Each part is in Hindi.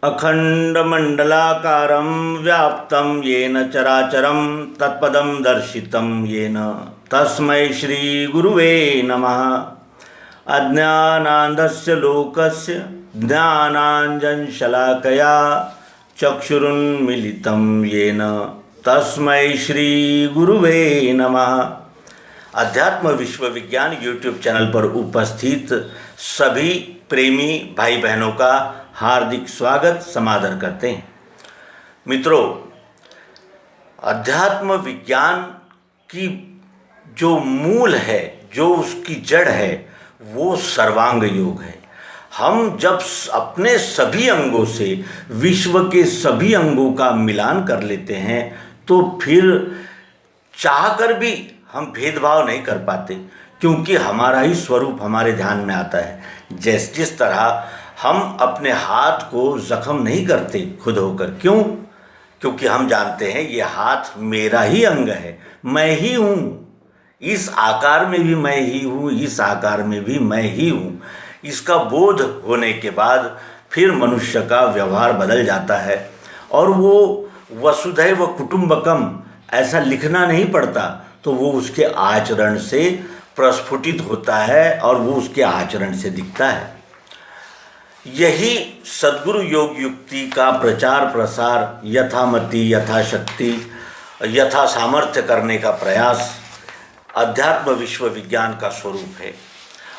अखंडमंडलाकारं व्याप्तं येन चराचरं तत्पदं दर्शितं येन तस्मै श्रीगुरुवे नमः। अज्ञानान्धस्य लोकस्य ज्ञानाञ्जनशलाकया चक्षुरुन्मीलितं येन तस्मै श्रीगुरुवे नमः। अध्यात्म विश्व विज्ञान यूट्यूब चैनल पर उपस्थित सभी प्रेमी भाई बहनों का हार्दिक स्वागत समादर करते हैं। मित्रों, अध्यात्म विज्ञान की जो मूल है, जो उसकी जड़ है, वो सर्वांग योग है। हम जब अपने सभी अंगों से विश्व के सभी अंगों का मिलान कर लेते हैं तो फिर चाहकर भी हम भेदभाव नहीं कर पाते, क्योंकि हमारा ही स्वरूप हमारे ध्यान में आता है। जिस तरह हम अपने हाथ को जख्म नहीं करते खुद होकर, क्यों? क्योंकि हम जानते हैं ये हाथ मेरा ही अंग है, मैं ही हूँ, इस आकार में भी मैं ही हूँ, इस आकार में भी मैं ही हूँ। इसका बोध होने के बाद फिर मनुष्य का व्यवहार बदल जाता है और वो वसुधैव कुटुंबकम ऐसा लिखना नहीं पड़ता, तो वो उसके आचरण से प्रस्फुटित होता है और वो उसके आचरण से दिखता है। यही सद्गुरु योग युक्ति का प्रचार प्रसार, यथामति यथाशक्ति यथा सामर्थ्य करने का प्रयास अध्यात्म विश्व विज्ञान का स्वरूप है।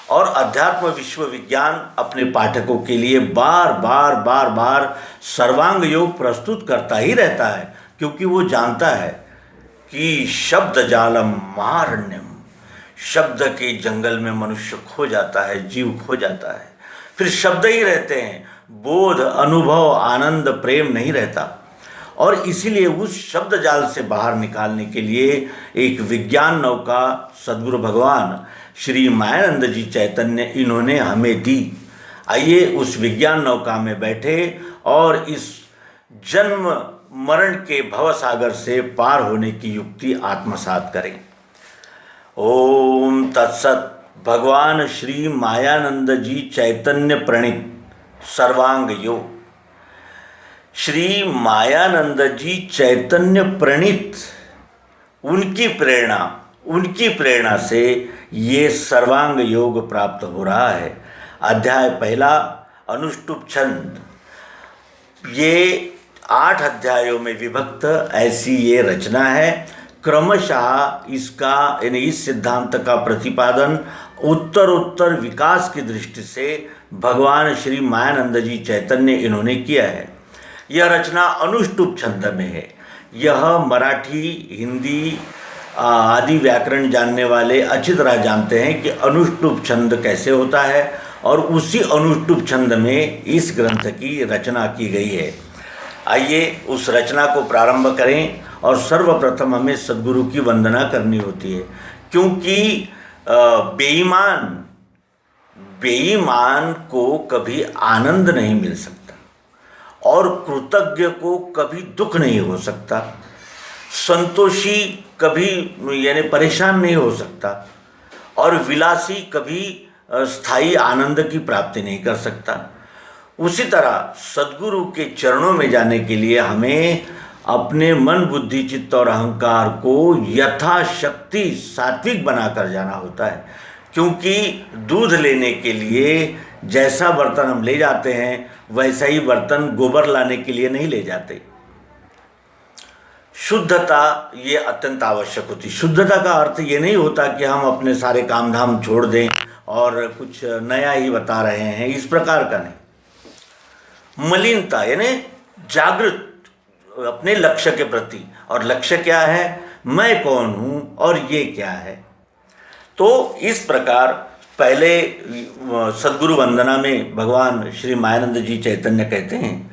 और अध्यात्म विश्व विज्ञान अपने पाठकों के लिए बार बार सर्वांग योग प्रस्तुत करता ही रहता है, क्योंकि वो जानता है कि शब्द जालम महारण्यम, शब्द के जंगल में मनुष्य खो जाता है, जीव खो जाता है। फिर शब्द ही रहते हैं, बोध, अनुभव, आनंद, प्रेम नहीं रहता। और इसीलिए उस शब्द जाल से बाहर निकालने के लिए एक विज्ञान नौका सद्गुरु भगवान श्री मायानंद जी चैतन्य इन्होंने हमें दी। आइए उस विज्ञान नौका में बैठे और इस जन्म मरण के भवसागर से पार होने की युक्ति आत्मसात करें। ओम तत्सत। भगवान श्री मायानंद जी चैतन्य प्रणीत सर्वांग योग। श्री मायानंद जी चैतन्य प्रणीत, उनकी प्रेरणा से ये सर्वांग योग प्राप्त हो रहा है। अध्याय पहला, अनुष्टुप छंद। ये 8 अध्यायों में विभक्त ऐसी ये रचना है। क्रमशः इसका यानी इस सिद्धांत का प्रतिपादन उत्तर विकास की दृष्टि से भगवान श्री मायानंद जी चैतन्य इन्होंने किया है। यह रचना अनुष्टुप छंद में है। यह मराठी, हिंदी आदि व्याकरण जानने वाले अच्छी तरह जानते हैं कि अनुष्टुप छंद कैसे होता है, और उसी अनुष्टुप छंद में इस ग्रंथ की रचना की गई है। आइए उस रचना को प्रारंभ करें। और सर्वप्रथम हमें सद्गुरु की वंदना करनी होती है, क्योंकि बेईमान को कभी आनंद नहीं मिल सकता और कृतज्ञ को कभी दुख नहीं हो सकता। संतोषी कभी यानी परेशान नहीं हो सकता और विलासी कभी स्थायी आनंद की प्राप्ति नहीं कर सकता। उसी तरह सद्गुरु के चरणों में जाने के लिए हमें अपने मन, बुद्धि, चित्त और अहंकार को यथाशक्ति सात्विक बनाकर जाना होता है, क्योंकि दूध लेने के लिए जैसा बर्तन हम ले जाते हैं वैसा ही बर्तन गोबर लाने के लिए नहीं ले जाते। शुद्धता ये अत्यंत आवश्यक होती। शुद्धता का अर्थ ये नहीं होता कि हम अपने सारे काम धाम छोड़ दें और कुछ नया ही बता रहे हैं, इस प्रकार का नहीं। मलिनता यानी जागृत अपने लक्ष्य के प्रति, और लक्ष्य क्या है, मैं कौन हूँ और ये क्या है। तो इस प्रकार पहले सद्गुरु वंदना में भगवान श्री मायानंद जी चैतन्य कहते हैं,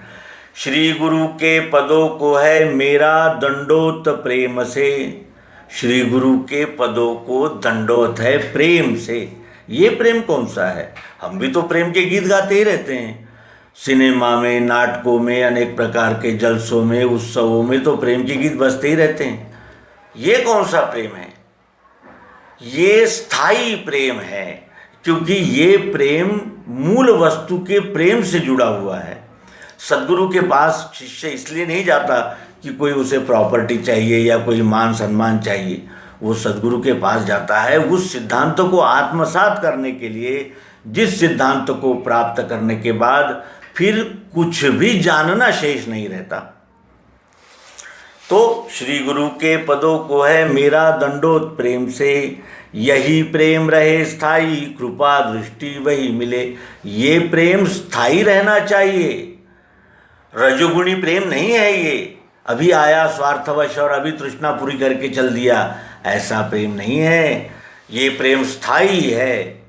श्री गुरु के पदों को है मेरा दंडोत प्रेम से। श्री गुरु के पदों को दंडोत है प्रेम से। ये प्रेम कौन सा है? हम भी तो प्रेम के गीत गाते ही रहते हैं। सिनेमा में, नाटकों में, अनेक प्रकार के जलसों में, उत्सवों में तो प्रेम के गीत बजते ही रहते हैं। ये कौन सा प्रेम है? ये स्थायी प्रेम है, क्योंकि ये प्रेम मूल वस्तु के प्रेम से जुड़ा हुआ है। सद्गुरु के पास शिष्य इसलिए नहीं जाता कि कोई उसे प्रॉपर्टी चाहिए या कोई मान सम्मान चाहिए। वो सद्गुरु के पास जाता है उस सिद्धांत को आत्मसात करने के लिए, जिस सिद्धांत को प्राप्त करने के बाद फिर कुछ भी जानना शेष नहीं रहता। तो श्री गुरु के पदों को है मेरा दंडोत प्रेम से, यही प्रेम रहे स्थाई, कृपा दृष्टि वही मिले। ये प्रेम स्थाई रहना चाहिए, रजोगुणी प्रेम नहीं है ये, अभी आया स्वार्थवश और अभी तृष्णा पूरी करके चल दिया, ऐसा प्रेम नहीं है। ये प्रेम स्थाई है।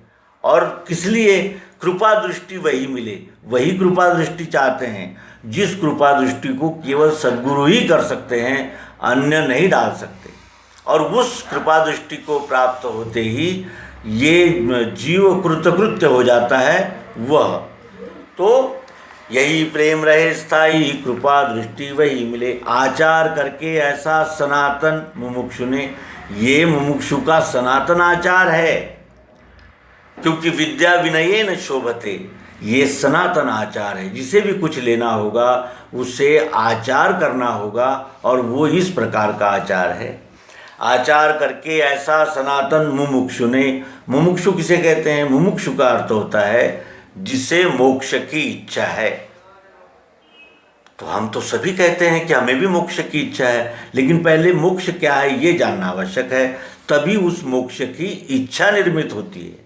और किस लिए? कृपा दृष्टि वही मिले, वही कृपा दृष्टि चाहते हैं, जिस कृपा दृष्टि को केवल सद्गुरु ही कर सकते हैं, अन्य नहीं डाल सकते। और उस कृपा दृष्टि को प्राप्त होते ही ये जीव कृतकृत्य हो जाता है वह। तो यही प्रेम रहे स्थाई, कृपा दृष्टि वही मिले। आचार करके ऐसा सनातन मुमुक्षु ने, ये मुमुक्षु का सनातन आचार है, क्योंकि विद्या विनये न शोभते, ये सनातन आचार है। जिसे भी कुछ लेना होगा उसे आचार करना होगा, और वो इस प्रकार का आचार है। आचार करके ऐसा सनातन मुमुक्षु ने, मुमुक्षु किसे कहते हैं? मुमुक्षु का अर्थ होता है जिसे मोक्ष की इच्छा है। तो हम तो सभी कहते हैं कि हमें भी मोक्ष की इच्छा है, लेकिन पहले मोक्ष क्या है ये जानना आवश्यक है, तभी उस मोक्ष की इच्छा निर्मित होती है।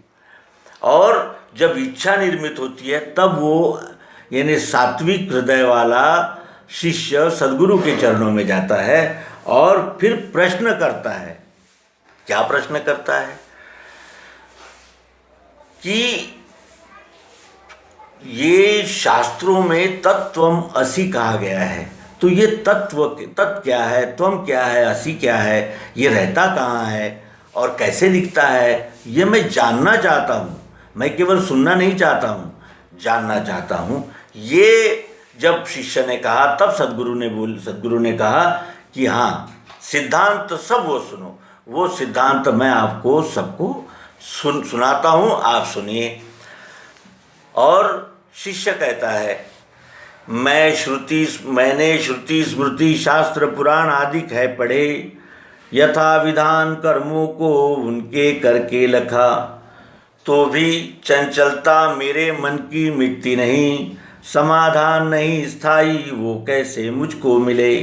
और जब इच्छा निर्मित होती है तब वो यानी सात्विक हृदय वाला शिष्य सद्गुरु के चरणों में जाता है और फिर प्रश्न करता है। क्या प्रश्न करता है? कि ये शास्त्रों में तत्वम असि कहा गया है, तो ये तत्व क्या है, त्वम क्या है, असि क्या है, ये रहता कहाँ है और कैसे दिखता है, ये मैं जानना चाहता हूँ। मैं केवल सुनना नहीं चाहता हूँ, जानना चाहता हूँ। ये जब शिष्य ने कहा तब सद्गुरु ने कहा कि हाँ, सिद्धांत सब वो सुनो, वो सिद्धांत मैं आपको सबको सुनाता हूँ, आप सुनिए। और शिष्य कहता है मैंने श्रुति स्मृति शास्त्र पुराण आदि है पढ़े, यथा विधान कर्मों को उनके करके लखा, तो भी चंचलता मेरे मन की मिटती नहीं, समाधान नहीं स्थाई वो कैसे मुझको मिले।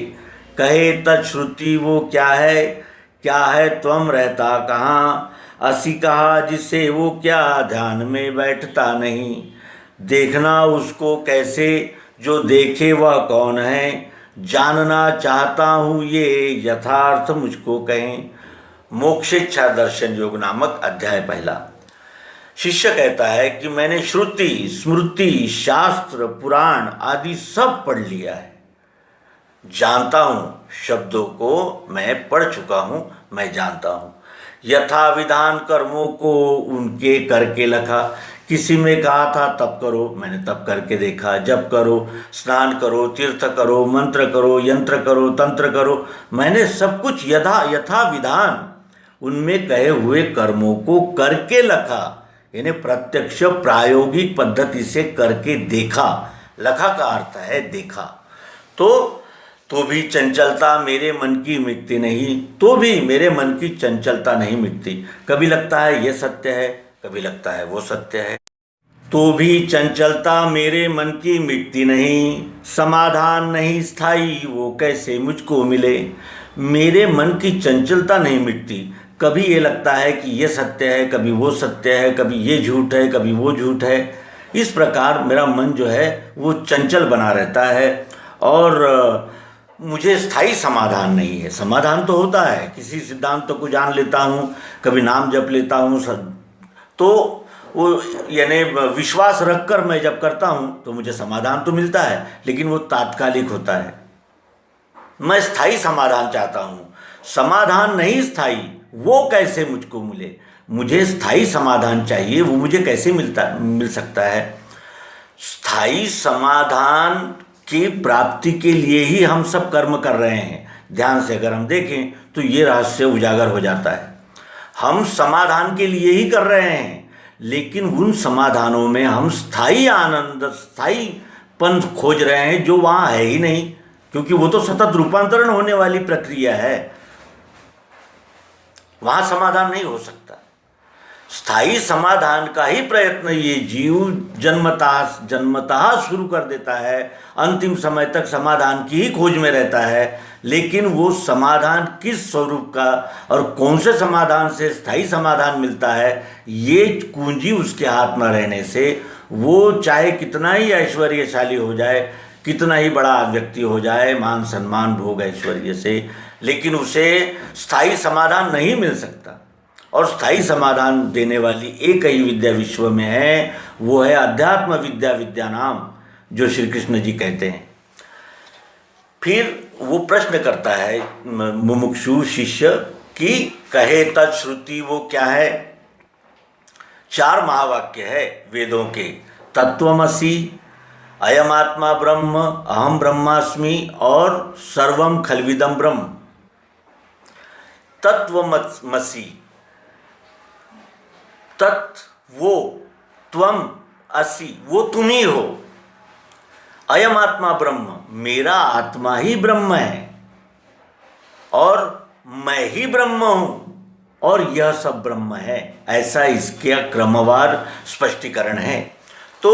कहे तत्श्रुति वो क्या है त्वम रहता कहाँ, असि कहा जिससे वो क्या ध्यान में बैठता नहीं। देखना उसको कैसे जो देखे वह कौन है, जानना चाहता हूँ ये यथार्थ मुझको कहें। मोक्षेच्छा दर्शन योग नामक अध्याय पहला। शिष्य कहता है कि मैंने श्रुति स्मृति शास्त्र पुराण आदि सब पढ़ लिया है, जानता हूँ, शब्दों को मैं पढ़ चुका हूँ, मैं जानता हूँ। यथा विधान कर्मों को उनके करके लखा, किसी में कहा था तप करो, मैंने तप करके देखा। जप करो, स्नान करो, तीर्थ करो, मंत्र करो, यंत्र करो, तंत्र करो, मैंने सब कुछ यथा विधान उनमें कहे हुए कर्मों को करके लखा, यानी प्रत्यक्ष प्रायोगिक पद्धति से करके देखा। लखा का अर्थ है देखा। तो भी चंचलता मेरे मन की मिटती नहीं, तो भी मेरे मन की चंचलता नहीं मिटती। कभी लगता है ये सत्य है, कभी लगता है वो सत्य है। तो भी चंचलता मेरे मन की मिटती नहीं, समाधान नहीं स्थाई वो कैसे मुझको मिले। मेरे मन की चंचलता नहीं मिटती, कभी ये लगता है कि ये सत्य है, कभी वो सत्य है, कभी ये झूठ है, कभी वो झूठ है। इस प्रकार मेरा मन जो है वो चंचल बना रहता है और मुझे स्थायी समाधान नहीं है। समाधान तो होता है, किसी सिद्धांत को जान लेता हूँ, कभी नाम जप लेता हूँ, तो वो यानी विश्वास रखकर मैं जब करता हूँ तो मुझे समाधान तो मिलता है, लेकिन वो तात्कालिक होता है। मैं स्थायी समाधान चाहता हूँ, समाधान नहीं स्थायी, वो कैसे मुझको मिले। मुझे स्थायी समाधान चाहिए, वो मुझे कैसे मिल सकता है। स्थायी समाधान की प्राप्ति के लिए ही हम सब कर्म कर रहे हैं। ध्यान से अगर हम देखें तो ये रहस्य उजागर हो जाता है। हम समाधान के लिए ही कर रहे हैं, लेकिन उन समाधानों में हम स्थायी आनंद, स्थायी पंथ खोज रहे हैं जो वहाँ है ही नहीं, क्योंकि वो तो सतत रूपांतरण होने वाली प्रक्रिया है, वहाँ समाधान नहीं हो सकता। स्थायी समाधान का ही प्रयत्न ये जीव जन्मतः शुरू कर देता है, अंतिम समय तक समाधान की ही खोज में रहता है, लेकिन वो समाधान किस स्वरूप का और कौन से समाधान से स्थायी समाधान मिलता है, ये कुंजी उसके हाथ में रहने से वो चाहे कितना ही ऐश्वर्यशाली हो जाए, कितना ही बड़ा व्यक्ति हो जाए, मान सम्मान भोग ऐश्वर्य से, लेकिन उसे स्थायी समाधान नहीं मिल सकता। और स्थायी समाधान देने वाली एक ही विद्या विश्व में है, वो है अध्यात्म विद्या विद्यानाम, जो श्री कृष्ण जी कहते हैं। फिर वो प्रश्न करता है मुमुक्षु शिष्य कि कहे तत्श्रुति वो क्या है। 4 महावाक्य है वेदों के, तत्वमसि, अयमात्मा ब्रह्म, अहम ब्रह्मास्मि और सर्वम खल्विदम ब्रह्म। तत्वमसि, तत् वो, त्वम असि वो तुम ही हो, अयम आत्मा ब्रह्म मेरा आत्मा ही ब्रह्म है, और मैं ही ब्रह्म हूँ, और यह सब ब्रह्म है, ऐसा इसके क्रमवार स्पष्टीकरण है। तो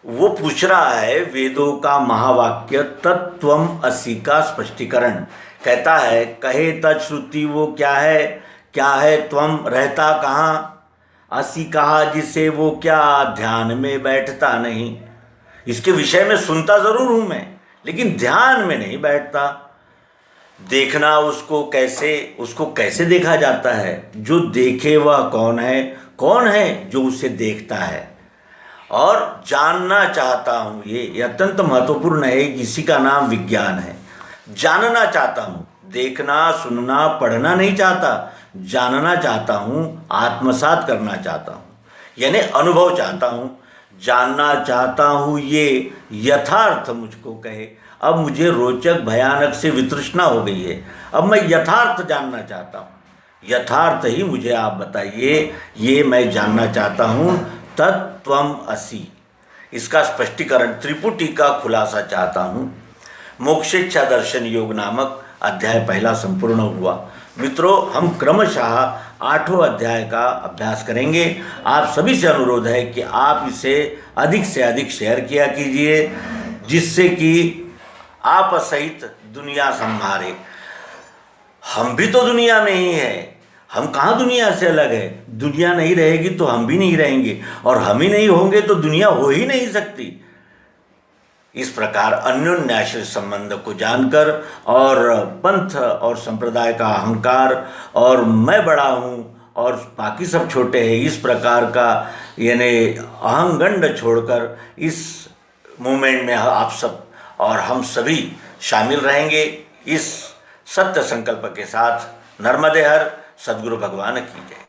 वो पूछ रहा है वेदों का महावाक्य तत्त्वम असि का स्पष्टीकरण। कहता है कहे तत्श्रुति वो क्या है त्वम रहता कहाँ, असि कहा जिसे वो क्या ध्यान में बैठता नहीं। इसके विषय में सुनता ज़रूर हूँ मैं, लेकिन ध्यान में नहीं बैठता। देखना उसको कैसे देखा जाता है, जो देखे वह कौन है जो उसे देखता है। और जानना चाहता हूँ, ये अत्यंत महत्वपूर्ण है, इसी का नाम विज्ञान है। जानना चाहता हूँ, देखना सुनना पढ़ना नहीं चाहता, जानना चाहता हूँ, आत्मसात करना चाहता हूँ, यानी अनुभव चाहता हूँ, जानना चाहता हूँ, ये यथार्थ मुझको कहे। अब मुझे रोचक भयानक से वितृष्णा हो गई है, अब मैं यथार्थ जानना चाहता हूँ, यथार्थ ही मुझे आप बताइए, ये मैं जानना चाहता हूँ। तत्त्वम असि, इसका स्पष्टीकरण त्रिपुटी का खुलासा चाहता हूँ। मोक्षेच्छा दर्शन योग नामक अध्याय 1 संपूर्ण हुआ। मित्रों, हम क्रमशः 8वें अध्याय का अभ्यास करेंगे। आप सभी से अनुरोध है कि आप इसे अधिक से अधिक शेयर किया कीजिए, जिससे कि आप सहित दुनिया संभारे। हम भी तो दुनिया में ही हैं, हम कहाँ दुनिया से अलग है। दुनिया नहीं रहेगी तो हम भी नहीं रहेंगे, और हम ही नहीं होंगे तो दुनिया हो ही नहीं सकती। इस प्रकार अन्योन्याश्रय संबंध को जानकर और पंथ और संप्रदाय का अहंकार और मैं बड़ा हूँ और बाकी सब छोटे हैं, इस प्रकार का यानी अहंगंड छोड़कर इस मूवमेंट में आप सब और हम सभी शामिल रहेंगे। इस सत्य संकल्प के साथ नर्मदे हर सद्गुरु भगवान की जय।